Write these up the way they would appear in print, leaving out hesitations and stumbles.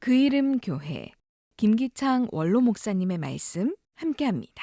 그 이름 교회 김기창 원로 목사님의 말씀 함께합니다.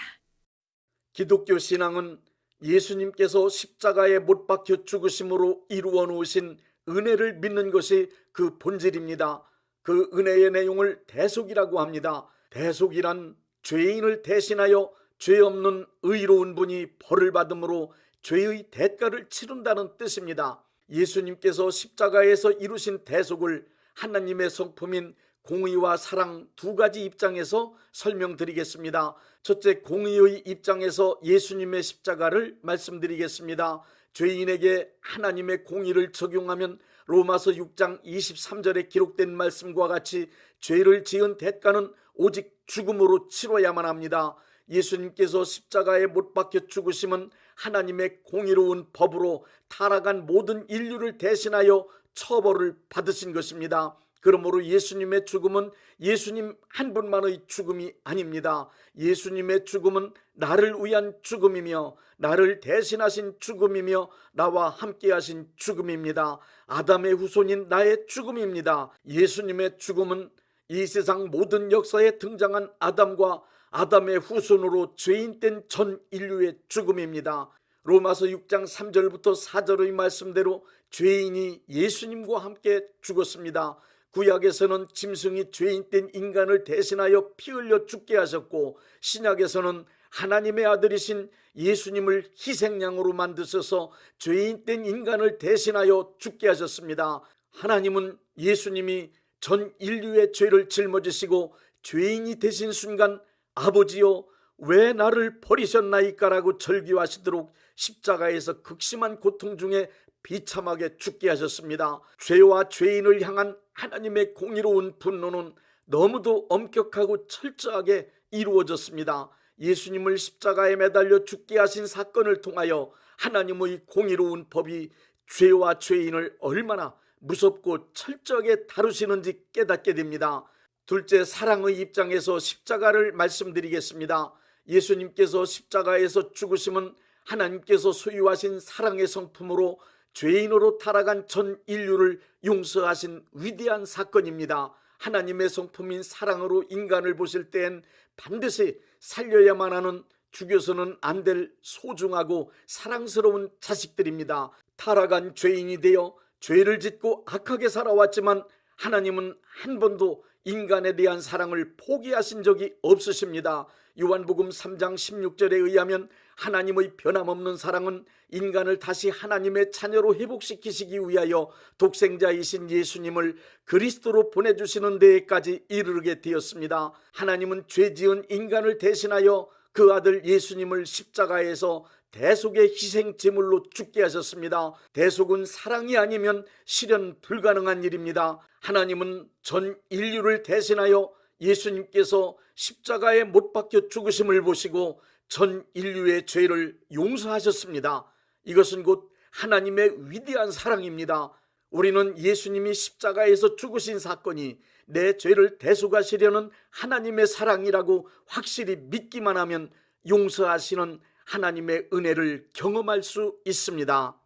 기독교 신앙은 예수님께서 십자가에 못 박혀 죽으심으로 이루어 놓으신 은혜를 믿는 것이 그 본질입니다. 그 은혜의 내용을 대속이라고 합니다. 대속이란 죄인을 대신하여 죄 없는 의로운 분이 벌을 받음으로 죄의 대가를 치른다는 뜻입니다. 예수님께서 십자가에서 이루신 대속을 하나님의 성품인 공의와 사랑 두 가지 입장에서 설명드리겠습니다. 첫째, 공의의 입장에서 예수님의 십자가를 말씀드리겠습니다. 죄인에게 하나님의 공의를 적용하면 로마서 6장 23절에 기록된 말씀과 같이 죄를 지은 대가는 오직 죽음으로 치러야만 합니다. 예수님께서 십자가에 못 박혀 죽으심은 하나님의 공의로운 법으로 타락한 모든 인류를 대신하여 처벌을 받으신 것입니다. 그러므로 예수님의 죽음은 예수님 한 분만의 죽음이 아닙니다. 예수님의 죽음은 나를 위한 죽음이며 나를 대신하신 죽음이며 나와 함께 하신 죽음입니다. 아담의 후손인 나의 죽음입니다. 예수님의 죽음은 이 세상 모든 역사에 등장한 아담과 아담의 후손으로 죄인된 전 인류의 죽음입니다. 로마서 6장 3절부터 4절의 말씀대로 죄인이 예수님과 함께 죽었습니다. 구약에서는 짐승이 죄인된 인간을 대신하여 피 흘려 죽게 하셨고, 신약에서는 하나님의 아들이신 예수님을 희생양으로 만드셔서 죄인된 인간을 대신하여 죽게 하셨습니다. 하나님은 예수님이 전 인류의 죄를 짊어지시고 죄인이 되신 순간 아버지여 왜 나를 버리셨나이까라고 절규하시도록 십자가에서 극심한 고통 중에 비참하게 죽게 하셨습니다. 죄와 죄인을 향한 하나님의 공의로운 분노는 너무도 엄격하고 철저하게 이루어졌습니다. 예수님을 십자가에 매달려 죽게 하신 사건을 통하여 하나님의 공의로운 법이 죄와 죄인을 얼마나 무섭고 철저하게 다루시는지 깨닫게 됩니다. 둘째, 사랑의 입장에서 십자가를 말씀드리겠습니다. 예수님께서 십자가에서 죽으심은 하나님께서 소유하신 사랑의 성품으로 죄인으로 타락한 전 인류를 용서하신 위대한 사건입니다. 하나님의 성품인 사랑으로 인간을 보실 땐 반드시 살려야만 하는, 죽여서는 안 될 소중하고 사랑스러운 자식들입니다. 타락한 죄인이 되어 죄를 짓고 악하게 살아왔지만 하나님은 한 번도 인간에 대한 사랑을 포기하신 적이 없으십니다. 요한복음 3장 16절에 의하면 하나님의 변함없는 사랑은 인간을 다시 하나님의 자녀로 회복시키시기 위하여 독생자이신 예수님을 그리스도로 보내주시는 데에까지 이르게 되었습니다. 하나님은 죄지은 인간을 대신하여 그 아들 예수님을 십자가에서 대속의 희생 제물로 죽게 하셨습니다. 대속은 사랑이 아니면 실현 불가능한 일입니다. 하나님은 전 인류를 대신하여 예수님께서 십자가에 못 박혀 죽으심을 보시고 전 인류의 죄를 용서하셨습니다. 이것은 곧 하나님의 위대한 사랑입니다. 우리는 예수님이 십자가에서 죽으신 사건이 내 죄를 대속하시려는 하나님의 사랑이라고 확실히 믿기만 하면 용서하시는 하나님의 은혜를 경험할 수 있습니다.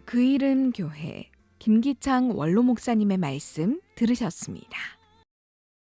그 이름 교회 김기창 원로 목사님의 말씀 들으셨습니다.